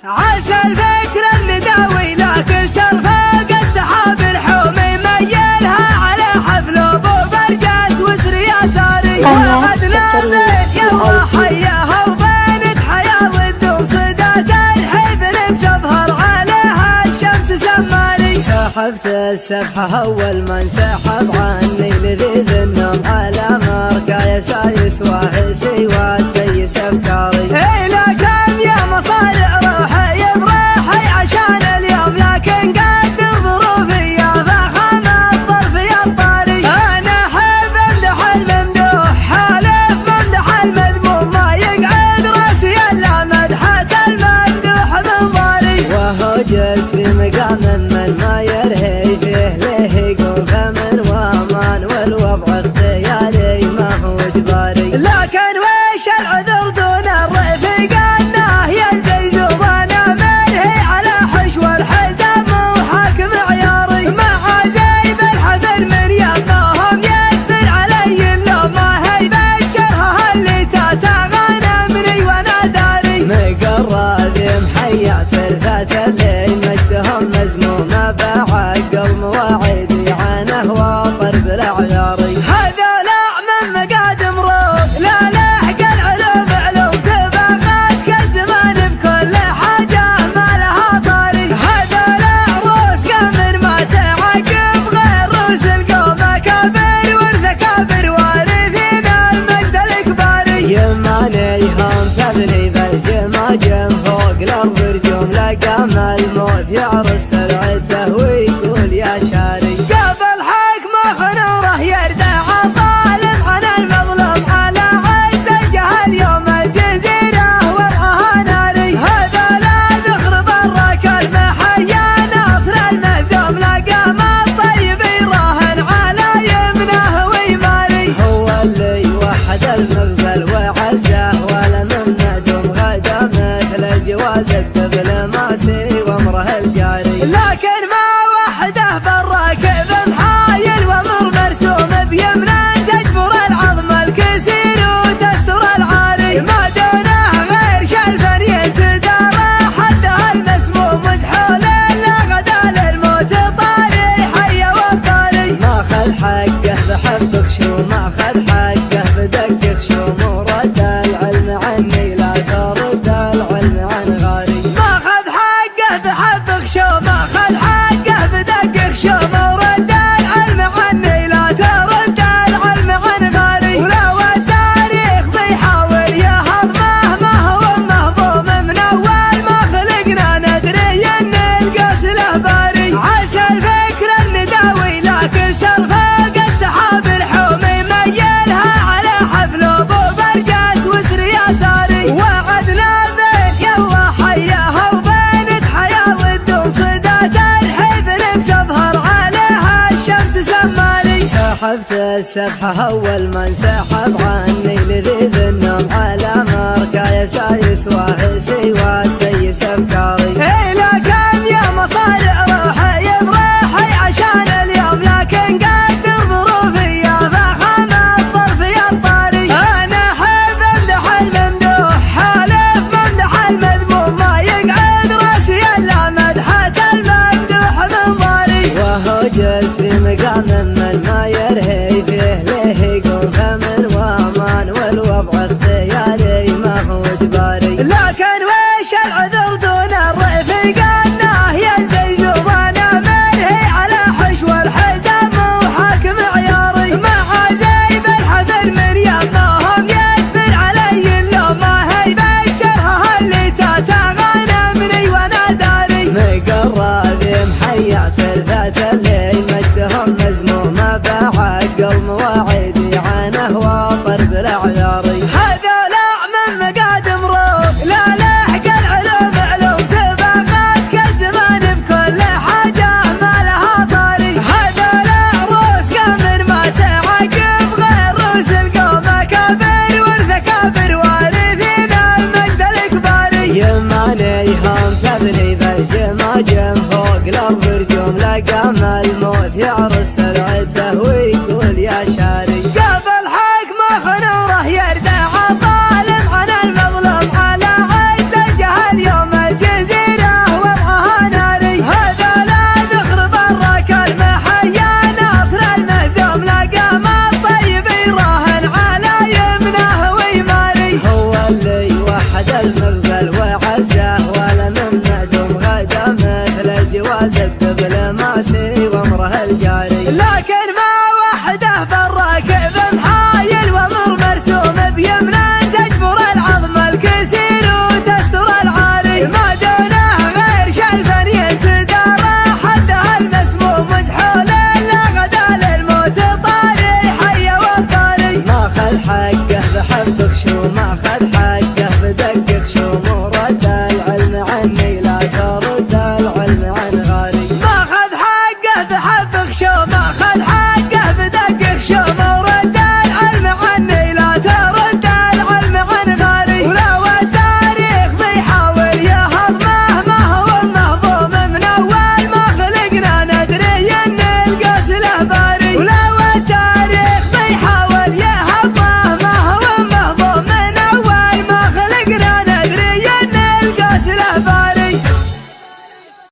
عسى الفكر النداوي لكن سرفاق السحاب الحومي ميلها على حفل ابو برجاس وسر يساري وعدنا بيت يلا حياها وبينك حياه والدوم صدات الحزن بتظهر عليها الشمس سماري. سحبت السبحه اول ما انسحب عني لذيذ النوم على مركا يسايس واحسي وسيس افكاري. الى كم يا مصارع روحي بروحي عشان اليوم لكن قد ظروفي يا فخم الظرف يا الطاري. انا احب امدح الممدوح حالف ممدح المذموم ما يقعد راسي الا مدحه الممدوح بنظاري. وهو جالس في مقام من ما يرهي فيه ليه يقوم فمن وامان والوضع اختياري ما هو اجباري. لكن وش العذر دون الرفيق انه ينزل زوانا منهي على حشو الحزام وحاكم عياري. مع زيب الحفل من يباهم يكثر علي اللوم ما هي بشرها اللي تتغنمني وانا داري. مقرب محيا فرفة اللي مجدهم مزمومه بعقل مواعيدي عنه واطر بالاعذاري. هذولا من مقادم روح لا لحق العلوم علوم تبغات كالزمان بكل حاجه ما لها طاري. هذولا روس قمر ما تعقب غير روس القوم اكابر والثكابر وارثين المجد الاكباري. يمانيهم تذني بالجماجم فوق الارض رجوم لقام الموت يعرس سرعته ويقول يا شاري. قبل حكمه خنوره يردع الظالم عن المظلوم على عز الجهل يوم الجزيره وضعها ناري. هذا لا ذخر براك المحيا ناصر المهزوم لقام الطيب يراهن على يمنه ويماري. هو اللي وحد المغزل وعزه ولا من ندم غدا مثل الجواز الدبلوماسي وامره الجاري. لكن ما وحده بالراكب محايل وامر مرسوم بيمنه تجبر العظم الكسير وتستر العاري. ما دونه غير شلفا ينتدارى حدها المسموم مسحول الا غدا للموت طاري حي والطاري. ماخذ حقه بحبك شو ماخذ حقه بدقك شو ورد العلم عني لا ترد العلم عن غاري. ماخذ حقه بحبك شو ماخذ حقه بدقك شو ورد العلم عني لا ترد العلم عن غاري. ولو التاريخ بيحاول يهضمه ما هو مهضوم من اول ما خلقنا ندري ان القاس له باري. عسى الفكر النداوي لكن سرفاق السحاب الحومي ميلها على حفل ابو برجاس وسر يساري. وعدنا بيت يلا حياها وبينك حياه والدوم صدات الحزن بتظهر عليها الشمس سماري. سحبت السبحه اول ما انسحب عني لذيذ النوم على مركا يسايس واحسي وسيس افكاري. الى كم يا مصارع روحي بروحي عشان اليوم لكن قد ظروفي يا فخم الظرف يا الطاري. انا احب امدح الممدوح حالف ممدح المذموم ما يقعد راسي الا مدحه الممدوح بنظاري. وهو جالس في مقام من ما يرهي فيه ليه يقوم فمن وامان والوضع اختياري ما هو اجباري. لكن وش العذر دون الرفيق انه ينزل زوانا منهي على حشو الحزام وحاكم عياري. مع زيب الحفل من يباهم يكثر علي اللوم ما هي بشرها اللي تتغنمني وانا داري. مقرب محيا فرفة اللي مجدهم مزمومه بعقل مواعيدي عنه واطر بالاعذاري. هذولا من مقادم روح لا لحق العلوم علوم تبغات كالزمان بكل حاجه ما لها طاري. هذولا روس قمر ما تعقب غير روس القوم اكابر والثكابر وارثين المجد الاكباري. يمانيهم تذني بالجماجم فوق الارض رجوم لقام الموت يعرس سرعته ويقول يا شاري. قبل حكمه خنوره يردع الظالم عن المظلوم على عز الجهل يوم الجزيره بعد المنزل وعز